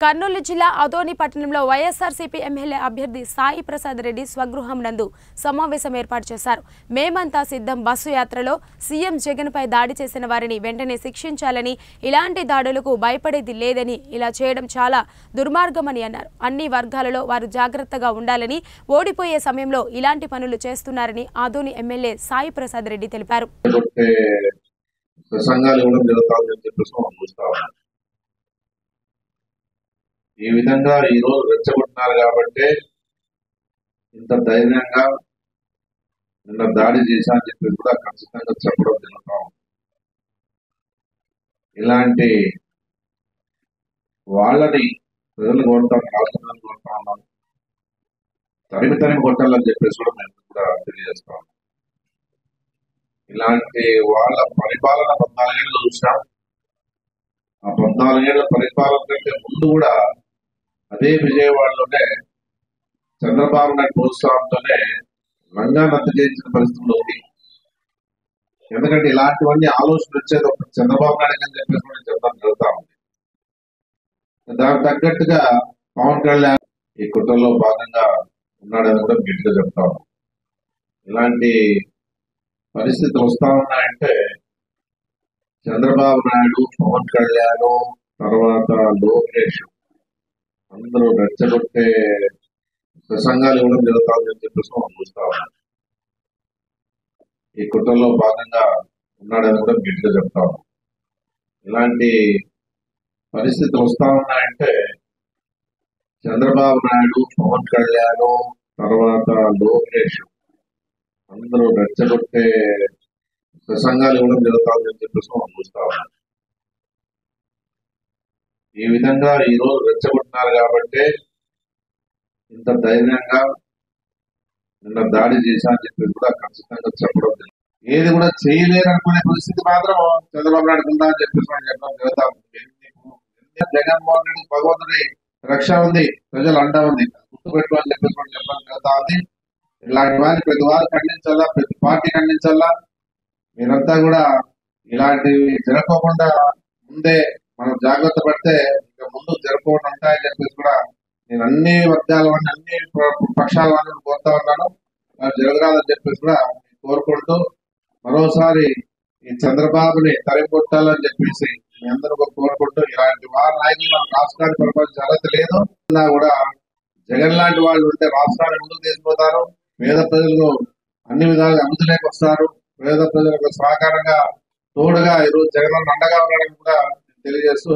కర్నూలు జిల్లా ఆదోని పట్టణంలో వైఎస్ఆర్సీపీ ఎమ్మెల్యే అభ్యర్థి సాయి ప్రసాద్ రెడ్డి స్వగృహం నందు సమావేశం ఏర్పాటు చేశారు. మేమంతా సిద్ధం బస్సు యాత్రలో సీఎం జగన్ పై దాడి చేసిన వారిని వెంటనే శిక్షించాలని, ఇలాంటి దాడులకు భయపడేది లేదని, ఇలా చేయడం చాలా దుర్మార్గమని అన్నారు. అన్ని వర్గాలలో వారు జాగ్రత్తగా ఉండాలని, ఓడిపోయే సమయంలో ఇలాంటి పనులు చేస్తున్నారని ఆదోని ఎమ్మెల్యే సాయి ప్రసాద్ రెడ్డి తెలిపారు. ఈ విధంగా ఈ రోజు రెచ్చగొట్టినారు కాబట్టి ఇంత ధైర్యంగా నిన్న దాడి చేశారని చెప్పి కూడా ఖచ్చితంగా చెప్పడం జరుగుతాం. ఇలాంటి వాళ్ళని ప్రజలు కొడతాం, రాష్ట్రాలను కొడతా ఉన్నాం, తరిమి కొట్టాలని చెప్పేసి కూడా మేము కూడా తెలియజేస్తాం. ఇలాంటి వాళ్ళ పరిపాలన 14 ఏళ్ళు చూసాం. ఆ 14 ఏళ్ల పరిపాలన కంటే ముందు కూడా అదే విజయవాడలోనే చంద్రబాబు నాయుడు ప్రోత్సాహంతోనే రంగా నత్త చేయించిన పరిస్థితులు ఉంది. ఎందుకంటే ఇలాంటివన్నీ ఆలోచన వచ్చేది ఒక చంద్రబాబు నాయుడు అని చెప్పేసి చెప్పడం జరుగుతా ఉంది. దానికి తగ్గట్టుగా పవన్ కళ్యాణ్ ఈ కుట్రలో భాగంగా ఉన్నాడని కూడా గట్టిగా చెప్తాం. ఇలాంటి పరిస్థితులు వస్తా ఉన్నాయంటే చంద్రబాబు నాయుడు, పవన్ కళ్యాణ్, తర్వాత లోకేష్ అందరూ రెచ్చగొట్టే ప్రసంగాలు ఇవ్వడం జరుగుతుందని చెప్పేసి మనం చూస్తా ఉన్నాం. ఈ కుట్రలో భాగంగా ఉన్నాడని కూడా గట్టిగా చెప్తాం. ఇలాంటి పరిస్థితులు వస్తా ఉన్నాయంటే చంద్రబాబు నాయుడు, పవన్ కళ్యాణ్, తర్వాత లోకేష్ అందరూ రెచ్చగొట్టే ప్రసంగాలు ఇవ్వడం జరుగుతుందని చెప్పేసి మనం చూస్తా ఉన్నాం. ఈ విధంగా ఈ రోజు రెచ్చగొట్టినారు కాబట్టి ఇంత ధైర్యంగా నిన్న దాడి చేశారని చెప్పి కూడా ఖచ్చితంగా చెప్పడం జరిగింది. ఏది కూడా చేయలేరనుకునే పరిస్థితి మాత్రం చంద్రబాబు నాయుడు ఉందా అని చెప్పేసి మనం చెప్పడం జరుగుతా ఉంది. జగన్మోహన్ రెడ్డి భగవంతుడి రక్ష ఉంది, ప్రజలు అండ ఉంది, గుర్తుపెట్టు అని చెప్పేసి మనం చెప్పడం జరుగుతా ఉంది. ఇలాంటి వారిని ప్రతి వారు ఖండించాలా, ప్రతి పార్టీ ఖండించాలా. మీరంతా కూడా ఇలాంటివి జరగకుండా ముందే మనం జాగ్రత్త పడితే ఇంకా ముందు జరగకుండా ఉంటాయని చెప్పేసి కూడా నేను అన్ని వర్గాల వాడిని, అన్ని పక్షాల వాడిని కోరుతా ఉన్నాను. జరగరాదని చెప్పేసి కూడా కోరుకుంటూ మరోసారి ఈ చంద్రబాబుని తరిగొట్టాలని చెప్పేసి మీ అందరూ కోరుకుంటూ ఇలాంటి వారి నాయకులు మన రాష్ట్రాన్ని పరిపాలించాలో తెలియదు కూడా జగన్ లాంటి వాళ్ళు ఉంటే రాష్ట్రాన్ని ముందుకు తీసుకుపోతారు. పేద ప్రజలు అన్ని విధాలుగా అభివృద్ధిలోకి వస్తారు. పేద ప్రజలకు సహకారంగా తోడుగా ఈరోజు జగన్ అండగా ఉన్నాడని కూడా తెలియజేస్తూ